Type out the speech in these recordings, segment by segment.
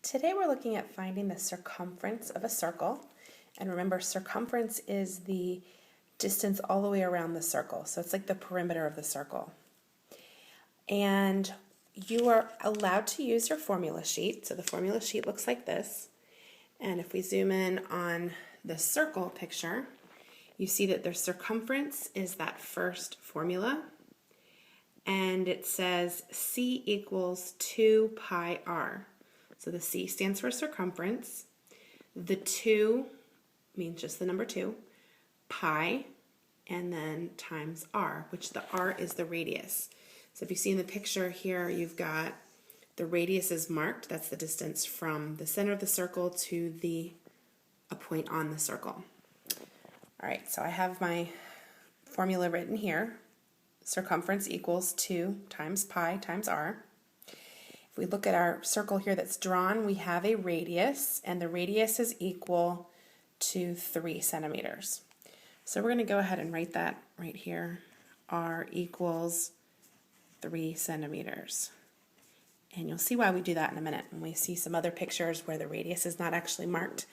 Today we're looking at finding the circumference of a circle. And remember, circumference is the distance all the way around the circle. So it's like the perimeter of the circle. And you are allowed to use your formula sheet. So the formula sheet looks like this. And if we zoom in on the circle picture, you see that the circumference is that first formula. And it says C equals 2 pi r. So the C stands for circumference. The 2 means just the number 2. Pi, and then times r, which the r is the radius. So if you see in the picture here, you've got the radius is marked. That's the distance from the center of the circle to a point on the circle. All right, so I have my formula written here. Circumference equals 2 times pi times r. If we look at our circle here that's drawn, we have a radius, and the radius is equal to 3 centimeters. So we're going to go ahead and write that right here. R equals 3 centimeters. And you'll see why we do that in a minute. When we see some other pictures where the radius is not actually marked,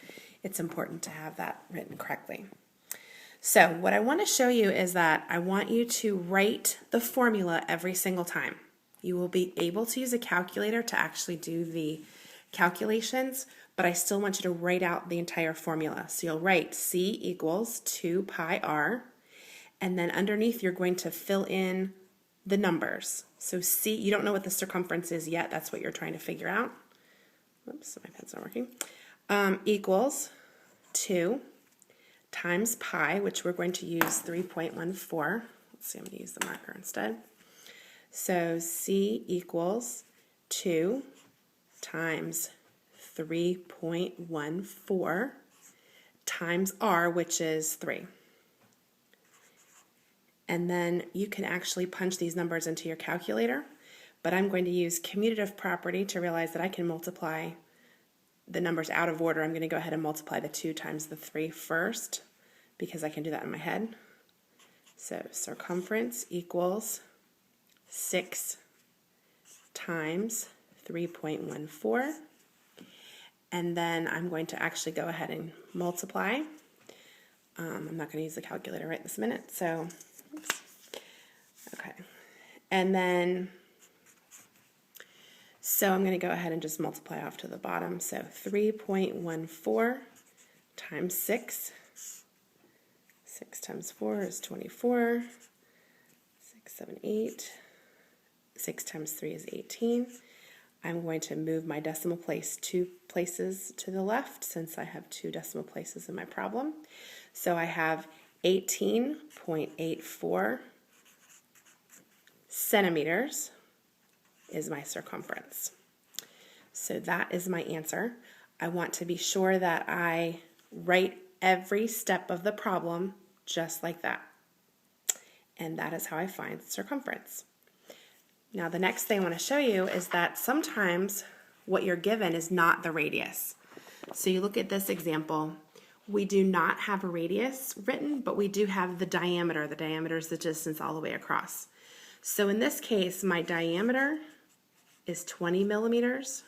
it's important to have that written correctly. So what I want to show you is that I want you to write the formula every single time. You will be able to use a calculator to actually do the calculations, but I still want you to write out the entire formula. So you'll write C equals 2 pi r, and then underneath you're going to fill in the numbers. So C, you don't know what the circumference is yet, that's what you're trying to figure out. Oops, my pen's not working. Equals 2 times pi, which we're going to use 3.14. Let's see, I'm going to use the marker instead. So C equals 2 times 3.14 times r, which is 3. And then you can actually punch these numbers into your calculator, but I'm going to use commutative property to realize that I can multiply the numbers out of order. I'm going to go ahead and multiply the 2 times the 3 first, because I can do that in my head. So circumference equals 6 times 3.14, and then I'm going to actually go ahead and multiply. I'm not going to use the calculator right this minute, so oops. Okay, and then so I'm going to go ahead and just multiply off to the bottom. So 3.14 times 6. 6 times 4 is 24. 6, 7, 8. 6 times 3 is 18. I'm going to move my decimal place 2 places to the left since I have 2 decimal places in my problem. So I have 18.84 centimeters is my circumference. So that is my answer. I want to be sure that I write every step of the problem just like that. And that is how I find circumference. Now the next thing I want to show you is that sometimes what you're given is not the radius. So you look at this example, we do not have a radius written, but we do have the diameter. The diameter is the distance all the way across. So in this case, my diameter is 20 millimeters,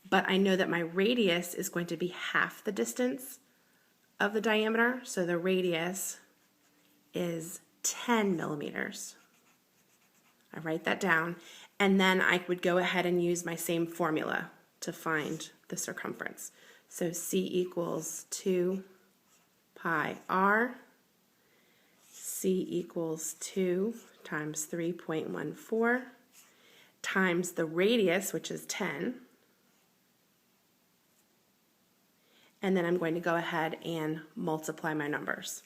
but I know that my radius is going to be half the distance of the diameter, so the radius is 10 millimeters. I write that down, and then I would go ahead and use my same formula to find the circumference. So C equals 2 pi r. C equals 2 times 3.14 times the radius, which is 10. And then I'm going to go ahead and multiply my numbers.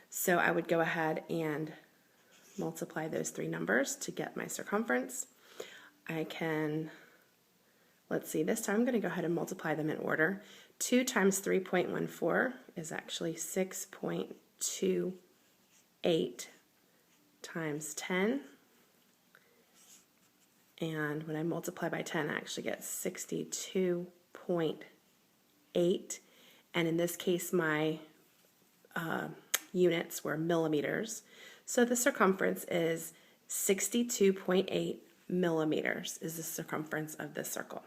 So I would go ahead and multiply those 3 numbers to get my circumference. I can, let's see, this time I'm going to go ahead and multiply them in order. 2 times 3.14 is actually 6.28 times 10. And when I multiply by 10, I actually get 62.8. And in this case, my units were millimeters. So the circumference is 62.8 millimeters is the circumference of this circle.